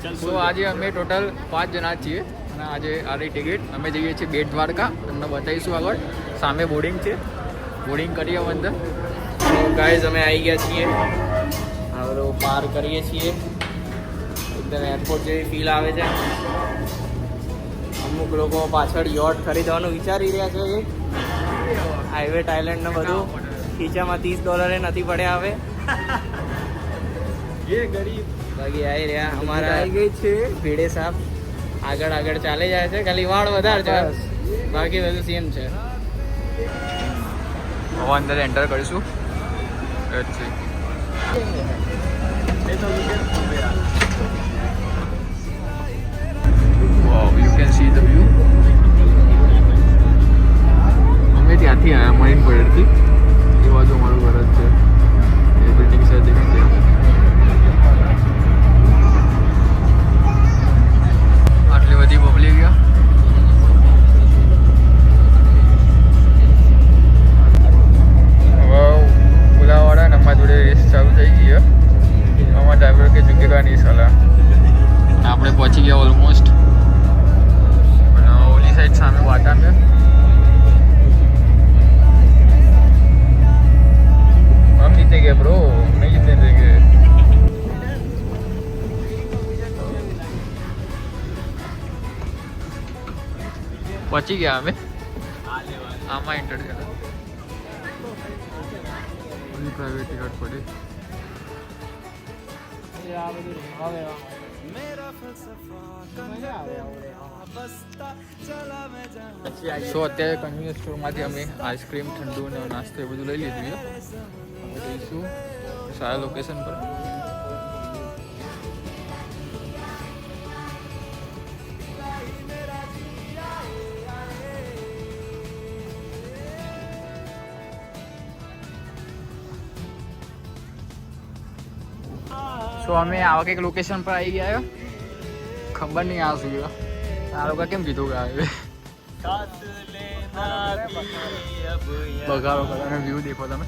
તો આજે અમે ટોટલ 5 જણા છીએ અને આજે આરી ટિકિટ અમે જઈએ છીએ બેટ દ્વારકા. તમને બતાવીશું આગળ. સામે બોર્ડિંગ છે, બોર્ડિંગ કરીએ અંદર. તો ગાઈઝ અમે આવી ગયા છીએ, હવે પાર કરીએ છીએ. એકદમ એરપોર્ટ જેવી ફીલ આવે છે. અમુક લોકો પાછળ યોટ ખરીદવાનું વિચારી રહ્યા છે. હાઈવે આઇલેન્ડ ને બધું ખીચામાં $30 નથી પડ્યા હવે. એ ગરીબ બાકી આવી રહ્યા અમારા આવી ગઈ છે ભીડે સાહેબ. આગળ ચાલે જાય છે, ખાલી વાળ વધારે છે, બાકી બધું સેમ છે. હવે અંદર એન્ટર કરીશું. Wow, you can see the view. અમે ત્યાંથી આવ્યા મરીન પરેડથી. એ બાજુ અમારું ઘર જ છે. એ બિલ્ડિંગ છે ત્યાં. આટલી બધી પબ્લિક ગયા. ઓલાવાળા ને અમારા જોડે રેસ ચાલુ થઈ ગઈ. અમારા ડ્રાઈવર કે ઝુકેગા નહીં સાલા. આપણે પહોંચી ગયા ઓલમોસ્ટ. અને ઓલી સાઈડ સામે વાટા મેં हम जीतेंगे ब्रो, नहीं जीतने देंगे. पहुंची गया हमें आमा एंटर करा. प्राइवेट टिकट पड़ी. સો અત્યારે કન્વીનિયન્સ સ્ટોરમાંથી અમે આઈસ્ક્રીમ, ઠંડુ અને નાસ્તો એ બધું લઈ લીધું છે. અમે જઈશું સારા લોકેશન પર. સો અમે આવા કંઈક લોકેશન પર આવી ગયા. ખબર નહીં આ શું આ લોકો કેમ કીધું કે આવે બગાડો અને વ્યૂ દેખો તમે.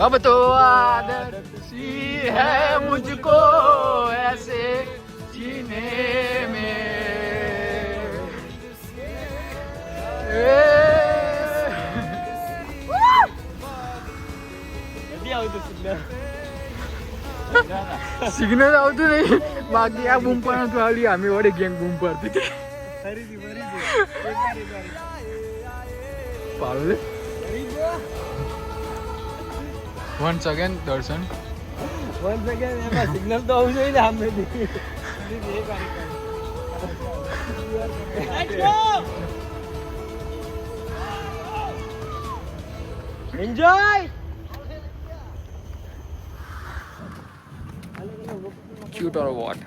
अब तो आदत सी है मुझको ऐसे जीने में. સિગ્નલ આવતું નહીં, બાકી આ બૂમ પણ હતું આવડી. આમે વડે ગેંગ બૂમ પડતી હતી. પાડો દે once again Darshan. Once again એમાં સિગ્નલ તો આવવું જોઈએ ને સામેથી. Enjoy. Cute or what?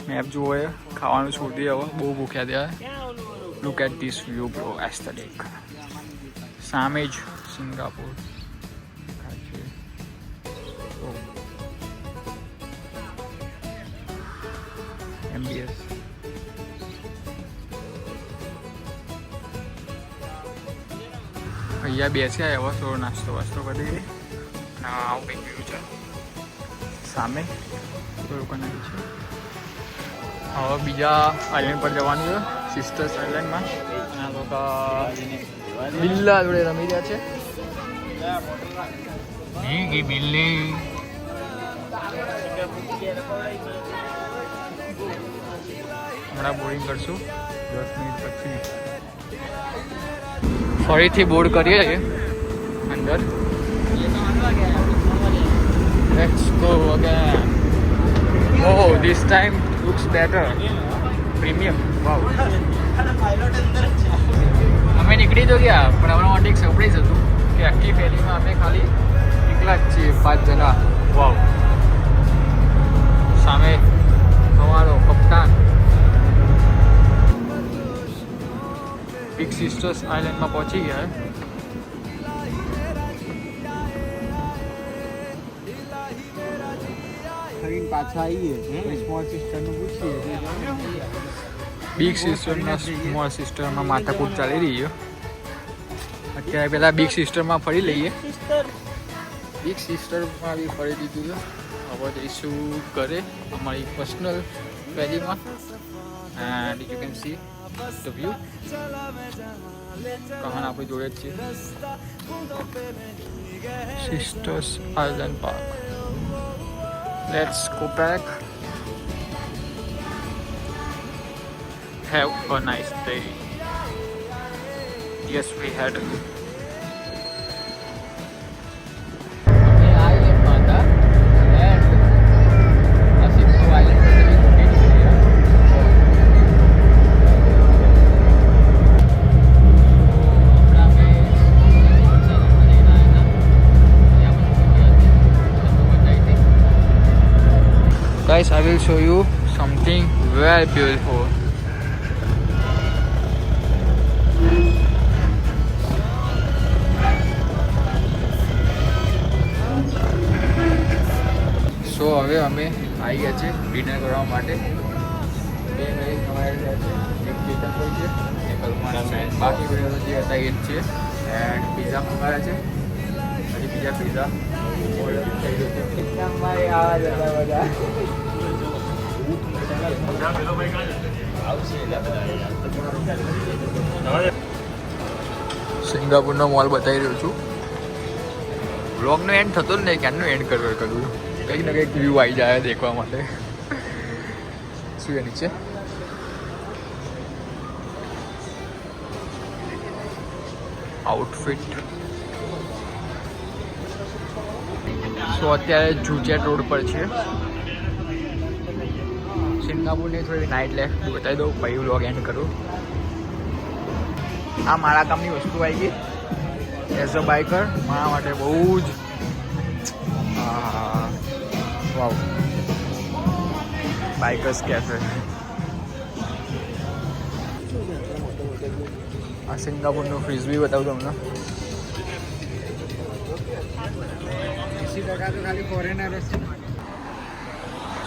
Map જુઓ, ખાવાનું છોડી હવે બહુ ભૂખ્યા ત્યાં. Look at this view bro, aesthetic. સામે જ સિંગાપોર. MBS અહીંયા બેસ્યા હવે થોડો નાસ્તો વાસ્તો કરી દઈએ. આવું કંઈક વ્યૂ છે સામે. લોકોને છે હવે બીજા આઈલેન્ડ પર જવાનું છે, સિસ્ટર્સ આઈલેન્ડમાં. આ લોકો બિલ્લા જોડે રમી રહ્યા છે. બિલ્લી હમણાં બોર્ડિંગ કરશું 10 મિનિટ પછી. ફરીથી બોર્ડ કરીએ છીએ અંદર. Let's go again. Oh, this time looks better. Premium. Wow. અમે નીકળી તો ગયા, પણ અમારા માટે એક સરપ્રાઈઝ હતું કે આખી ફેરીમાં અમે ખાલી એકલા જ છીએ, 5 જણા. વાવ. સામે અમારો કપ્તાન. બિગ સિસ્ટર્સ આઇલેન્ડમાં પહોંચી ગયા. પાછા આવીએ સ્મોલ સિસ્ટરનું પૂછીએ. બિગ સિસ્ટરના સ્મોલ સિસ્ટરમાં માથાકૂટ ચાલી રહી છે. અત્યારે પેલા બિગ સિસ્ટરમાં ફરી લઈએ. બિગ સિસ્ટરમાં બી ફરી દીધું છે. હવે જઈશું ઘરે અમારી પર્સનલ વેલીમાં. And you can see the view. કહાન આપણી જોડે જ છે. Sisters Island Park. Let's go back. Have a nice day. Yes, we had. Guys, I will show you something very beautiful. So હવે અમે આવી ગયા છે ડિનર કરવા માટે. બે મેરેજ અમારે છે, એક ચેતનભાઈ છે, એક અલ્પના છે. બાકી બધા જે હતા એ જ છે. એન્ડ પીઝા મંગાવ્યા છે. હજી બીજા પીઝા ઓર્ડર થઈ ગયો છે. ચેતનભાઈ આવા જતા બધા સિંગાપુરનો મોલ બતાવી રહ્યો છું. વ્લોગનો એન્ડ થતો જ નહીં, ક્યારનો એન્ડ કરવો કરું. કંઈક ને કંઈક વ્યૂ આવી જાય દેખવા માટે. શું એ નીચે આઉટફિટ. સો અત્યારે જુચેટ રોડ પર છે. સિંગાપુરની થોડી નાઇટ લાઈફ બતાવી દઉં પછી વ્લોગ એન્ડ કરું. આ મારા કામની વસ્તુ આવી ગઈ. એઝ અ બાઇકર મારા માટે બહુ જ વાવ. Bikers cafe. આ સિંગાપુરનું ફ્રીઝ બી બતાવું તમને. 80% તો ખાલી ફોરેનર જ છે.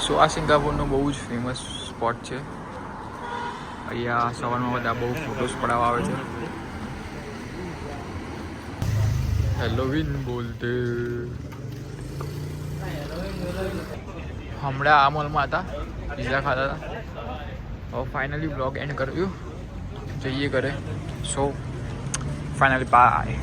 સો આ સિંગાપુરનું બહુ જ ફેમસ સ્પોટ છે. અહીંયા સવારમાં બધા બહુ ફોટોસ પડાવવા આવે છે. હેલોવીન બોલતે. હમણાં આ મોલમાં હતા, પીઝા ખાતા હતા. હવે ફાઇનલી બ્લોગ એન્ડ કર્યું, જઈએ ઘરે. So finally by.